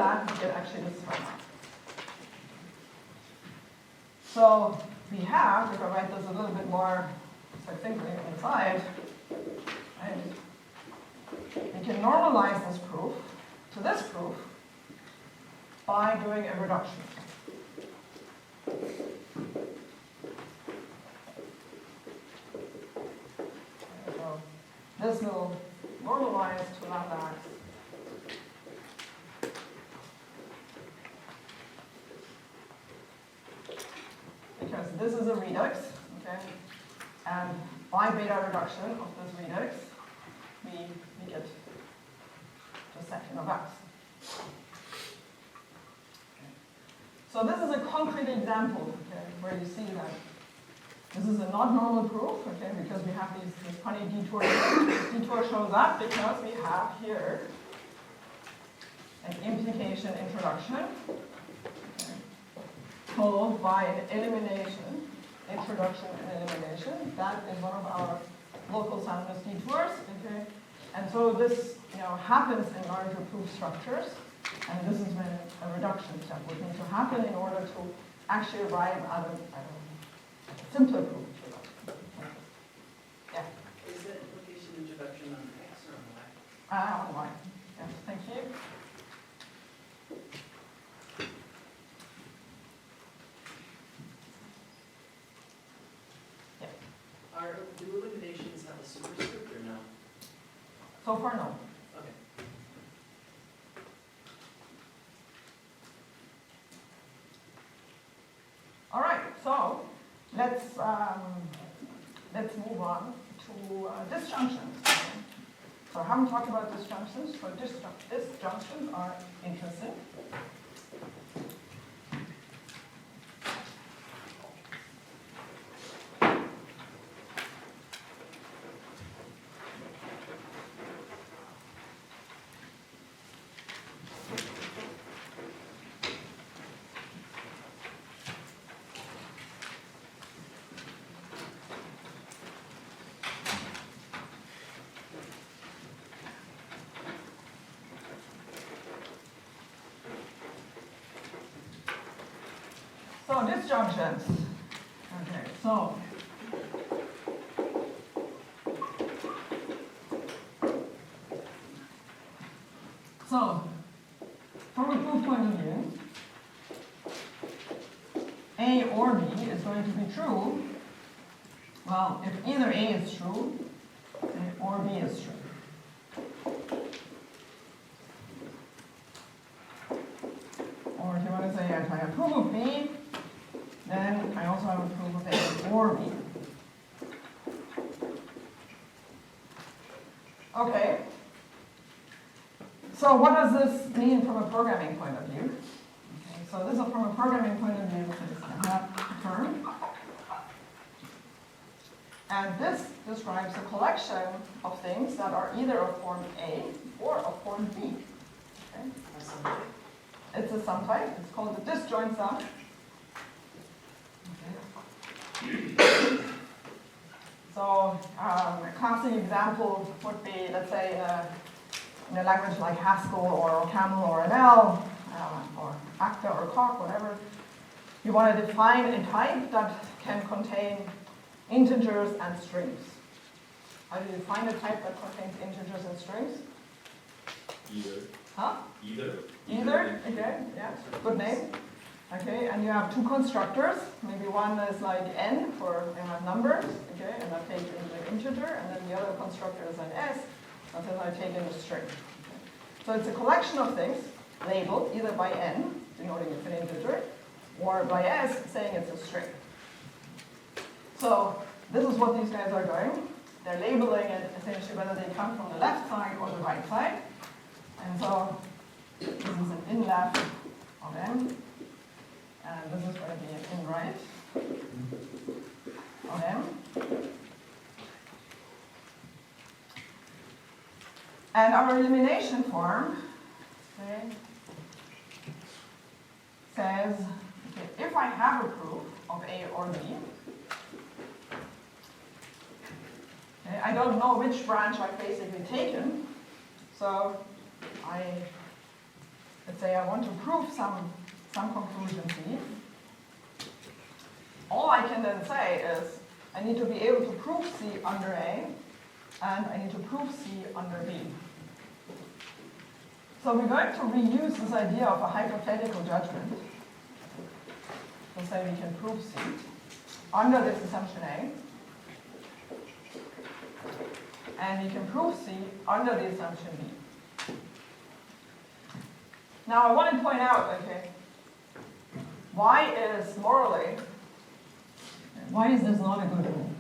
that, we get actually this form. So we have, if I write this a little bit more succinctly inside, right, we can normalize this proof to this proof by doing a reduction. So this will normalize to lambda x. Because this is a redux, okay? And by beta reduction of this redux, we get the second of x. So this is a concrete example, okay, where you see that this is a not normal proof, okay, because we have these funny detours. This detour shows up because we have here an implication introduction, okay, followed by an elimination, introduction and elimination. That is one of our local soundness detours, okay. And so this, happens in larger proof structures. And this is when a reduction step would need to happen in order to actually arrive at a simpler proof. Yeah? Is the implication introduction on X or on Y? On Y. Yes, thank you. Yeah. Do eliminations have a superscript or no? So far, no. All right, so let's move on to disjunctions. So I haven't talked about disjunctions, but disjunctions are interesting. So disjunctions. Okay, so from a proof point of view, A or B is going to be true. Well, if either A is true, or B is true. Or if you want to say if I approve of B, then I also have a proof of A or B. Okay. So what does this mean from a programming point of view? Okay, so this is from a programming point of view, is that term. And this describes a collection of things that are either of form A or of form B. Okay? It's a sum type. It's called the disjoint sum. So a classic example would be, let's say, in a language like Haskell or Camel or ML, or ACTA or Coq, whatever. You want to define a type that can contain integers and strings. How do you define a type that contains integers and strings? Either. Huh? Either. Either, okay, yeah, good name. Okay, and you have two constructors. Maybe one is like n for numbers, okay, and I take in the integer, and then the other constructor is an s, and then I take in the string. Okay. So it's a collection of things labeled either by n, denoting it's an integer, or by s, saying it's a string. So this is what these guys are doing. They're labeling it essentially whether they come from the left side or the right side. And so this is an in left of m. And this is going to be an in right of m. And our elimination form says, okay, if I have a proof of A or B, okay, I don't know which branch I've basically taken, so it's say I want to prove some conclusion C, all I can then say is I need to be able to prove C under A, and I need to prove C under B. So we're going to reuse this idea of a hypothetical judgment. So say we can prove C under this assumption A, and we can prove C under the assumption B. Now I want to point out, okay, why is this not a good rule?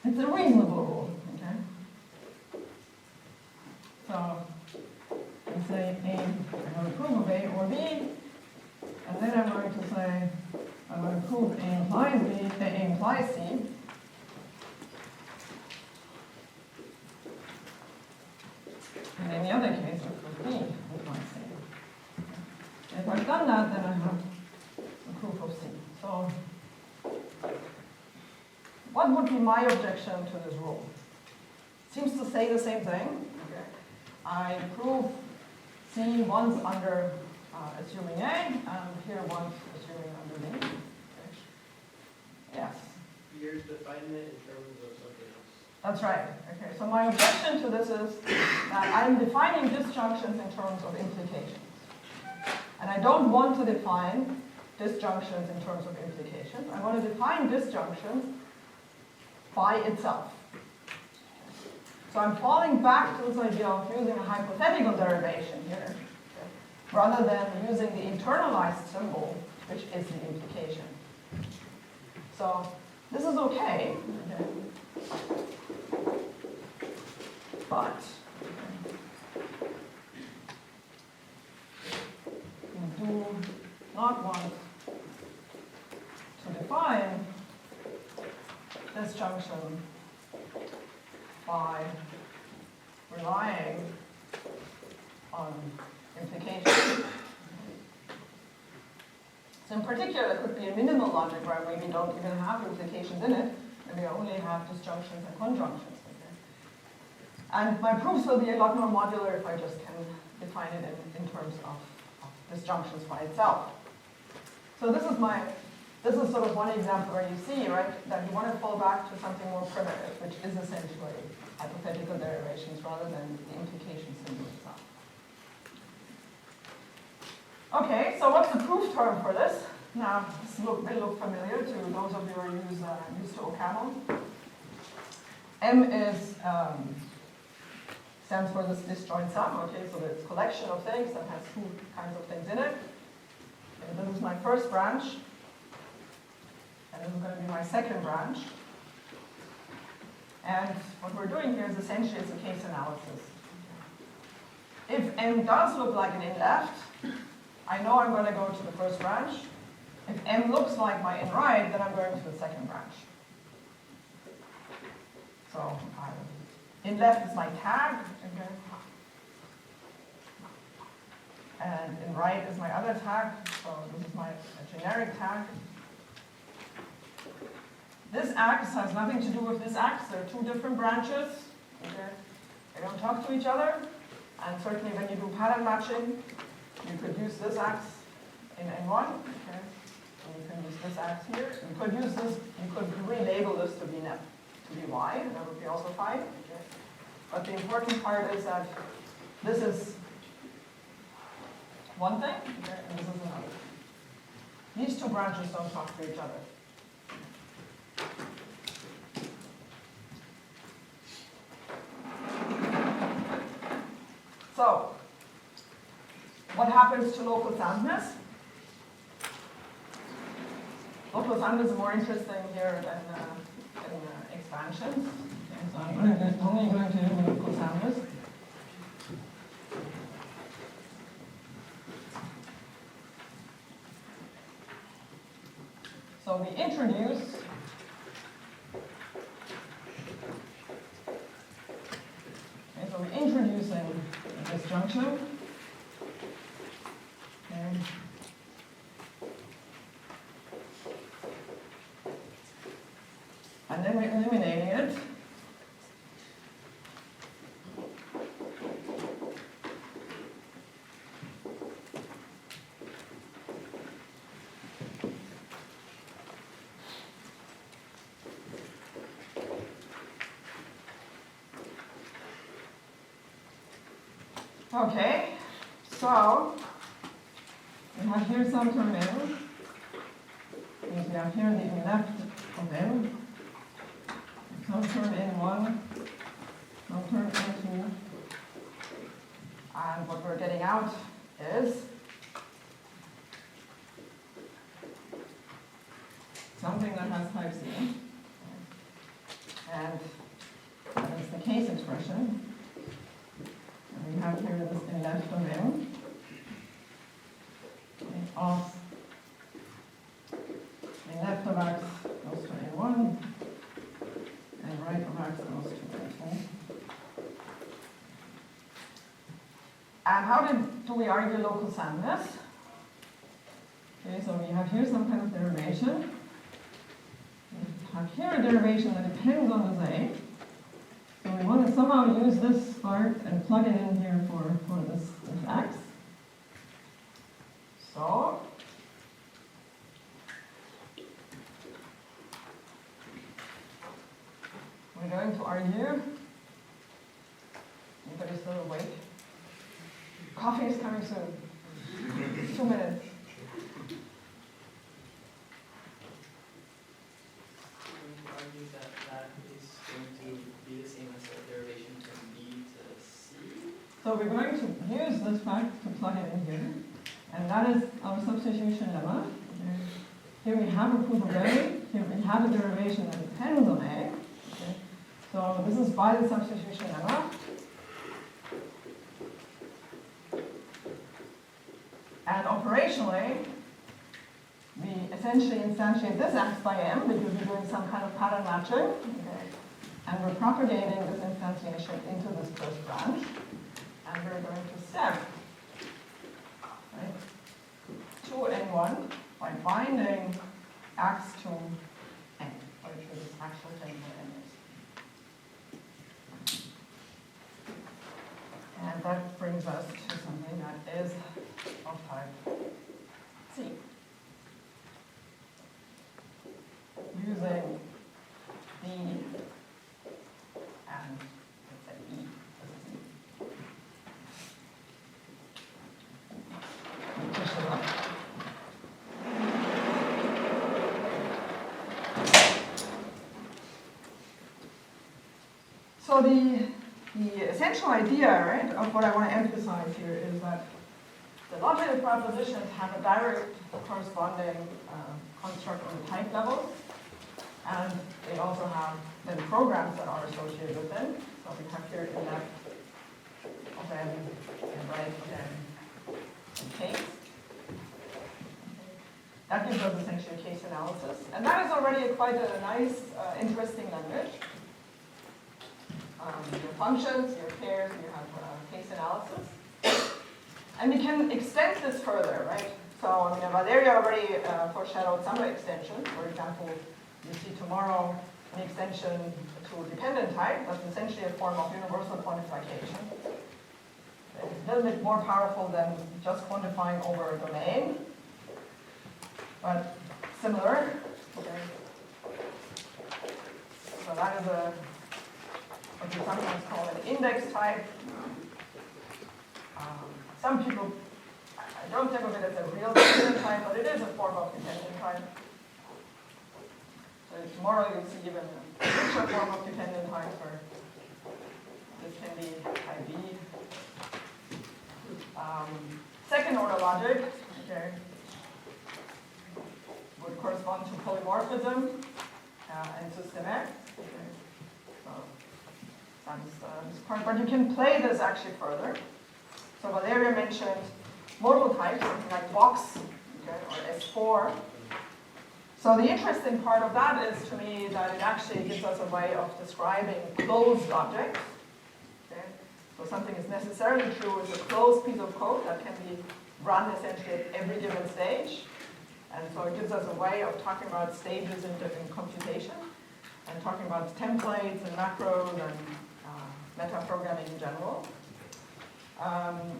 It's a reasonable rule, okay? So, we say A, I'm going to prove of A or B, and then I'm going to say, I'm going to prove A implies B, A implies C. And in the other case, I prove B implies C. If I've done that, then I have a proof of C. So, what would be my objection to this rule? Seems to say the same thing. Okay. I prove C once under assuming A, and here once assuming under B. Okay. Yes. You're defining it in terms of something else. That's right. Okay. So my objection to this is that I'm defining disjunctions in terms of implications. And I don't want to define disjunctions in terms of implications. I want to define disjunctions by itself. So I'm falling back to this idea of using a hypothetical derivation here, rather than using the internalized symbol, which is the implication. So this is okay, but we do not want to define disjunction by relying on implications. So in particular, it could be a minimal logic where we don't even have implications in it, and we only have disjunctions and conjunctions. Okay? And my proofs will be a lot more modular if I just can define it in terms of disjunctions by itself. So this is sort of one example where you see, right, that you want to fall back to something more primitive, which is essentially hypothetical derivations rather than the implication symbol itself. Okay, so what's the proof term for this? Now, this will look familiar to those of you who are used to OCaml. M stands for this disjoint sum, okay, so it's a collection of things that has two kinds of things in it. Okay, this is my first branch. And this is going to be my second branch. And what we're doing here is essentially it's a case analysis. If M does look like an in left, I know I'm going to go to the first branch. If M looks like my in right, then I'm going to the second branch. So in left is my tag, okay. And in right is my other tag, so this is my generic tag. This X has nothing to do with this X. There are two different branches. Okay? They don't talk to each other. And certainly when you do pattern matching, you could use this X in N1. Okay? And you can use this X here. You could use this, you could relabel this to be Y, and that would be also fine. Okay? But the important part is that this is one thing, okay, and this is another. These two branches don't talk to each other. So, what happens to local soundness? Local soundness is more interesting here than expansions. Okay, so I'm only going to do local soundness. So we introduce so we're introducing a disjunction. Okay. And then we're eliminating it. Okay, so we have here some term in. We have here the left of n. Some term in 1, some term in 2. And what we're getting out is something that has type C. And that is the case expression. We have here this in left domain of in left of x goes to A1 and right of x goes to A2. And how do we argue local sameness? Okay, so we have here some kind of derivation. We have here a derivation that depends on this A. So we want to somehow use this part and plug it in here for this x. So we're going to argue. Anybody still awake? Coffee is coming soon. 2 minutes. Argue that that is going to be the same as the derivation from B to C. So we're going to use this fact to plug it in here. And that is our substitution lemma. Here we have a proof of A. Here we have a derivation that depends on A. Okay. So this is by the substitution lemma. And operationally, we essentially instantiate this x by m because we're doing some kind of pattern matching. Okay. And we're propagating this instantiation into this first branch. And we're going to step to n1 by binding x to n, which is actual thing for n is. And that brings us to something that is of type C. Using D and let's say E as a C. Push it up. So the essential idea, right, of what I want to emphasize here is that the logical propositions have a direct corresponding construct on the type level, and they also have then programs that are associated with them. So we have here in left of n and right of n and case. That gives us essentially a case analysis, and that is already quite a nice, interesting language. Your functions, your pairs, you have case analysis. And we can extend this further, right? So, I mean, Valeria already foreshadowed some extensions. For example, you see tomorrow an extension to dependent type. That's essentially a form of universal quantification. It's a little bit more powerful than just quantifying over a domain, but similar. Okay. So that is what we sometimes call an index type. Some people, I don't think of it as a real dependent type, but it is a form of dependent type. So tomorrow you'll see even a richer form of dependent types where this can be type B. Second order logic, okay, would correspond to polymorphism and system X. Okay. So that's this part, but you can play this actually further. So Valeria mentioned modal types, something like box, okay, or S4. So the interesting part of that is, to me, that it actually gives us a way of describing closed objects. Okay? So something is necessarily true is a closed piece of code that can be run essentially at every given stage. And so it gives us a way of talking about stages in computation. and talking about templates and macros and meta-programming in general.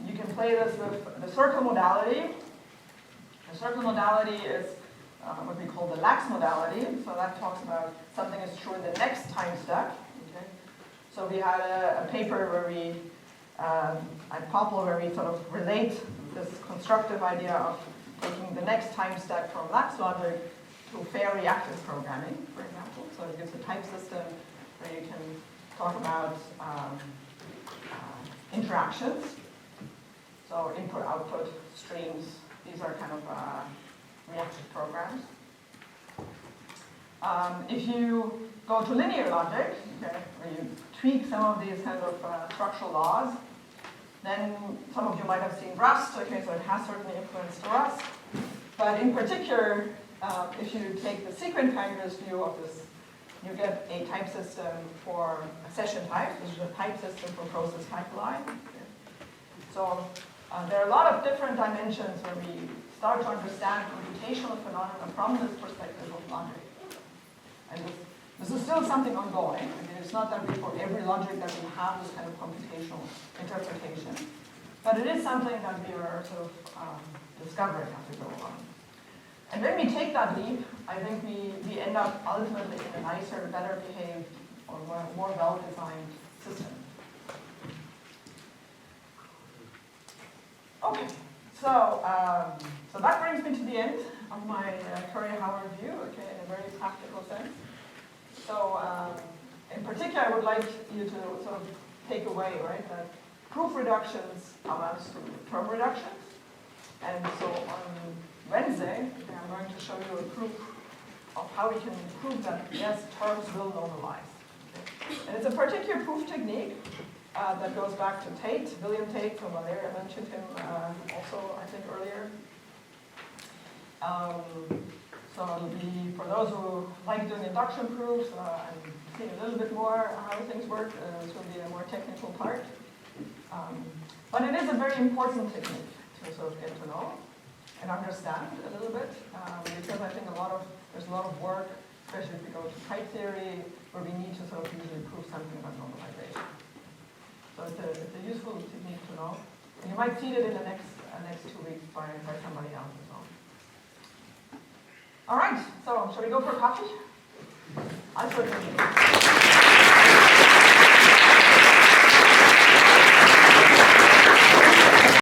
You can play this with the circle modality. The circle modality is what we call the lax modality. So that talks about something is true in the next time step. Okay? So we had a paper where we, at Popl, where we sort of relate this constructive idea of taking the next time step from lax logic to fair reactive programming, for example. So it gives a type system where you can talk about interactions. So input-output streams, these are kind of reactive programs. If you go to linear logic, okay, where you tweak some of these kind of structural laws, then some of you might have seen Rust, okay, so it has certainly influenced Rust. But in particular, if you take the sequence parameters view of this, you get a type system for a session type, which is a type system for process pipeline. Okay. So there are a lot of different dimensions where we start to understand computational phenomena from this perspective of logic. And this is still something ongoing. I mean, it's not that we, for every logic that we have this kind of computational interpretation, but it is something that we are sort of discovering as we go along. And when we take that leap, I think we end up ultimately in a nicer, better behaved, or more well-designed system. Okay, so that brings me to the end of my Curry-Howard view, okay, in a very practical sense. So in particular, I would like you to sort of take away, right, that proof reductions amounts to term reductions. And so on Wednesday, okay, I'm going to show you a proof of how we can prove that, yes, terms will normalize. Okay? And it's a particular proof technique that goes back to Tate, William Tate from Valeria. I mentioned him also, I think, earlier. So it'll be, for those who like doing induction proofs and seeing a little bit more how things work, this will be a more technical part. But it is a very important technique to sort of get to know and understand a little bit, because I think there's a lot of work, especially if we go to type theory, where we need to sort of usually prove something about normalization. So it's a useful technique to know. And you might see it in the next 2 weeks by somebody else as well. All right, so shall we go for coffee? I certainly do.